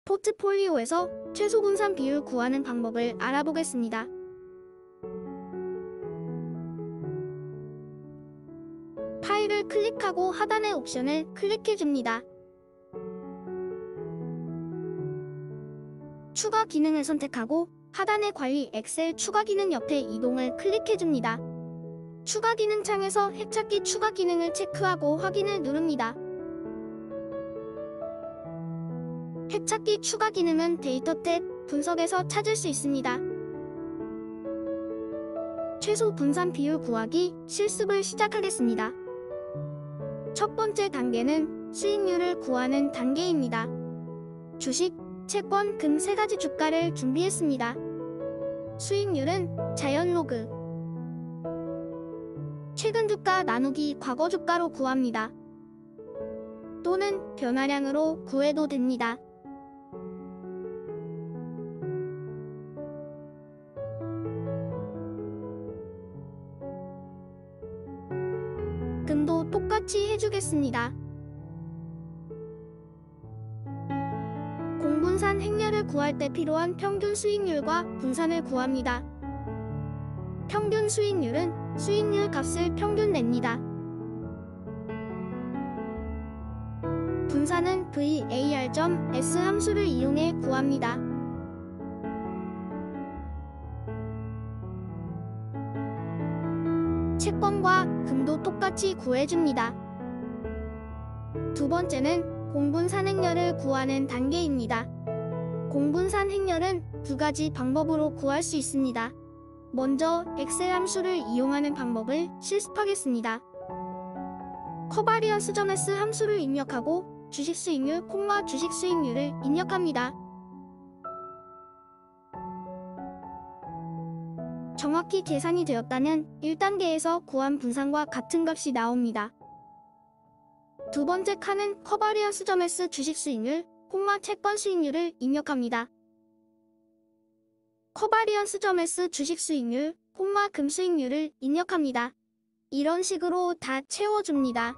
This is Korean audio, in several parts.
포트폴리오에서 최소 분산 비율 구하는 방법을 알아보겠습니다. 파일을 클릭하고 하단의 옵션을 클릭해줍니다. 추가 기능을 선택하고 하단의 관리 엑셀 추가 기능 옆에 이동을 클릭해줍니다. 추가 기능 창에서 핵찾기 추가 기능을 체크하고 확인을 누릅니다. 핵찾기 추가 기능은 데이터 탭 분석에서 찾을 수 있습니다. 최소 분산 비율 구하기 실습을 시작하겠습니다. 첫 번째 단계는 수익률을 구하는 단계입니다. 주식, 채권, 금 세 가지 주가를 준비했습니다. 수익률은 자연 로그, 최근 주가 나누기 과거 주가로 구합니다. 또는 변화량으로 구해도 됩니다. 금도 똑같이 해주겠습니다. 공분산 행렬을 구할 때 필요한 평균 수익률과 분산을 구합니다. 평균 수익률은 수익률 값을 평균 냅니다. 분산은 var.s 함수를 이용해 구합니다. 채권과 금도 똑같이 구해줍니다. 두 번째는 공분산 행렬을 구하는 단계입니다. 공분산 행렬은 두 가지 방법으로 구할 수 있습니다. 먼저 엑셀 함수를 이용하는 방법을 실습하겠습니다. covariance.s 함수를 입력하고 주식 수익률, 주식 수익률을 입력합니다. 정확히 계산이 되었다면 1단계에서 구한 분산과 같은 값이 나옵니다. 두 번째 칸은 covariance.s 주식 수익률, 채권 수익률을 입력합니다. covariance.s 주식 수익률, 금 수익률을 입력합니다. 이런 식으로 다 채워줍니다.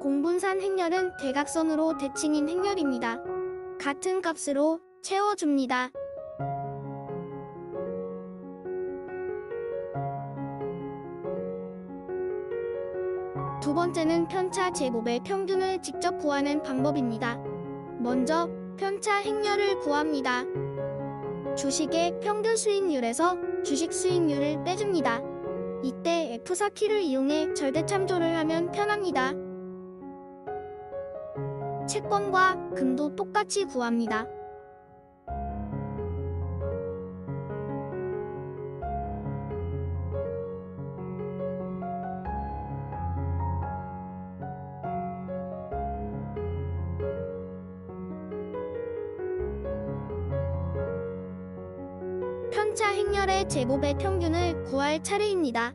공분산 행렬은 대각선으로 대칭인 행렬입니다. 같은 값으로 채워줍니다. 두 번째는 편차 제곱의 평균을 직접 구하는 방법입니다. 먼저 편차 행렬을 구합니다. 주식의 평균 수익률에서 주식 수익률을 빼줍니다. 이때 F4키를 이용해 절대 참조를 하면 편합니다. 채권과 금도 똑같이 구합니다. 편차 행렬의 제곱의 평균을 구할 차례입니다.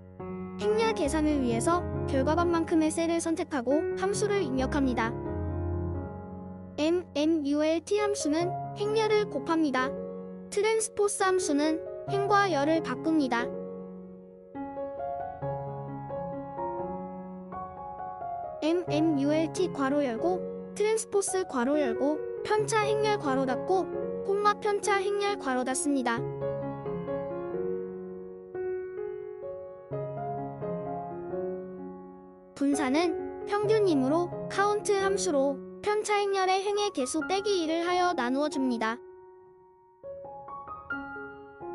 행렬 계산을 위해서 결과값만큼의 셀을 선택하고 함수를 입력합니다. mult 함수는 행렬을 곱합니다. 트랜스포스 함수는 행과 열을 바꿉니다. mmult 괄호 열고 트랜스포스 괄호 열고 편차 행렬 괄호 닫고 편차 행렬 괄호 닫습니다. 분산은 평균이므로 카운트 함수로 편차 행렬의 행의 개수 빼기 1을 하여 나누어 줍니다.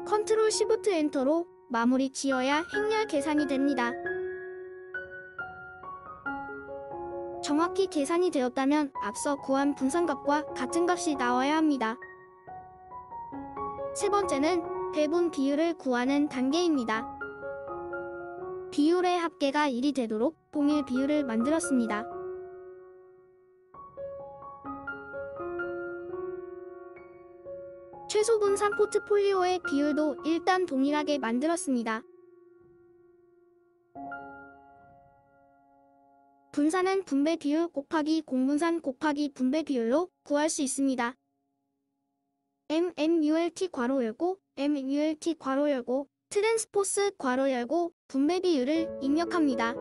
컨트롤 시프트 엔터로 마무리 지어야 행렬 계산이 됩니다. 정확히 계산이 되었다면 앞서 구한 분산값과 같은 값이 나와야 합니다. 세 번째는 배분 비율을 구하는 단계입니다. 비율의 합계가 1이 되도록 동일 비율을 만들었습니다. 최소 분산 포트폴리오의 비율도 일단 동일하게 만들었습니다. 분산은 분배 비율 곱하기 공분산 곱하기 분배 비율로 구할 수 있습니다. MMULT 괄호 열고 MULT 괄호 열고 트랜스포스 괄호 열고 분배 비율을 입력합니다.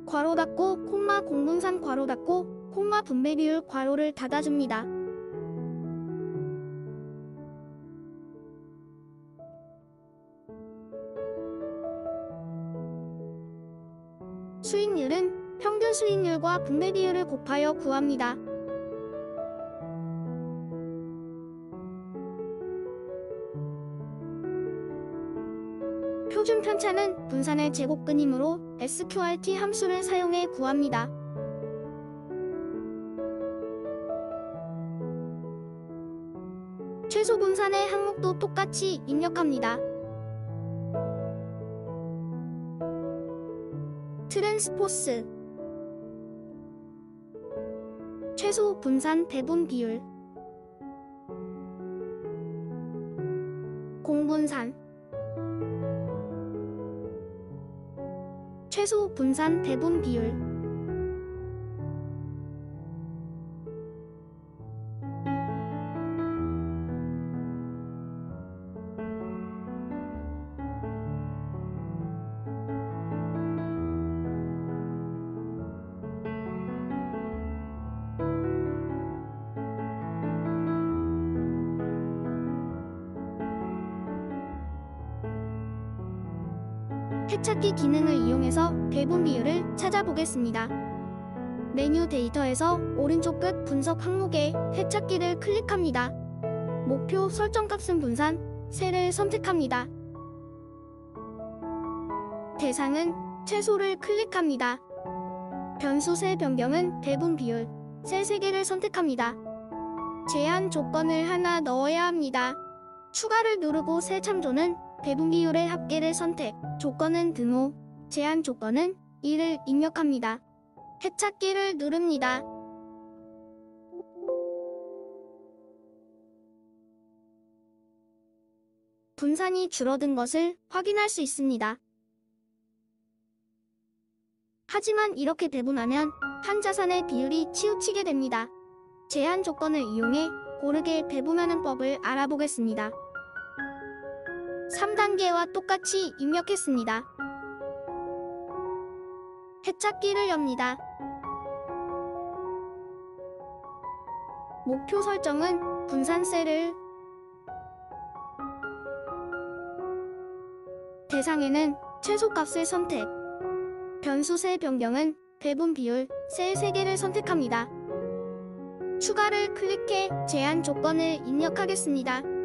괄호 닫고 콤마 공분산 괄호 닫고 콤마 분배 비율 괄호를 닫아줍니다. 수익률은 평균 수익률과 분배 비율을 곱하여 구합니다. 표준 편차는 분산의 제곱근이므로 SQRT 함수를 사용해 구합니다. 최소 분산의 항목도 똑같이 입력합니다. 트랜스포스 최소 분산 배분 비율 공분산 최소 분산 배분 비율 해찾기 기능을 이용해서 배분 비율을 찾아보겠습니다. 메뉴 데이터에서 오른쪽 끝 분석 항목에 해찾기를 클릭합니다. 목표 설정값은 분산, 세를 선택합니다. 대상은 최소를 클릭합니다. 변수 세 변경은 배분 비율, 세 3개를 선택합니다. 제한 조건을 하나 넣어야 합니다. 추가를 누르고 세 참조는 배분 비율의 합계를 선택, 조건은 등호, 제한 조건은 2를 입력합니다. 해찾기를 누릅니다. 분산이 줄어든 것을 확인할 수 있습니다. 하지만 이렇게 배분하면 한 자산의 비율이 치우치게 됩니다. 제한 조건을 이용해 고르게 배분하는 법을 알아보겠습니다. 3단계와 똑같이 입력했습니다. 해찾기를 엽니다. 목표 설정은 분산세를, 대상에는 최소값을 선택, 변수세 변경은 배분 비율, 세 3개를 선택합니다. 추가를 클릭해 제한 조건을 입력하겠습니다.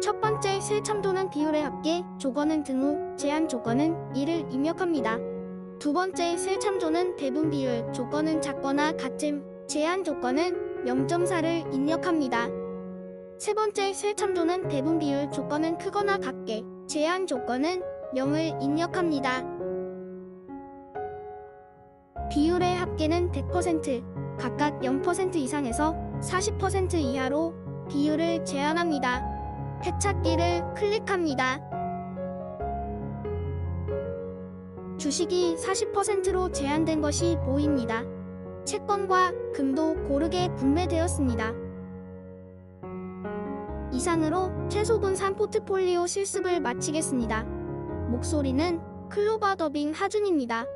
첫 번째 세 참조는 비율의 합계, 조건은 등호, 제한 조건은 2를 입력합니다. 두 번째 세 참조는 배분 비율, 조건은 작거나 같음, 제한 조건은 0.4를 입력합니다. 세 번째 세 참조는 배분 비율, 조건은 크거나 같게, 제한 조건은 0을 입력합니다. 비율의 합계는 100%, 각각 0% 이상에서 40% 이하로 비율을 제한합니다. 해찾기를 클릭합니다. 주식이 40%로 제한된 것이 보입니다. 채권과 금도 고르게 분배되었습니다. 이상으로 최소 분산 포트폴리오 실습을 마치겠습니다. 목소리는 클로버 더빙 하준입니다.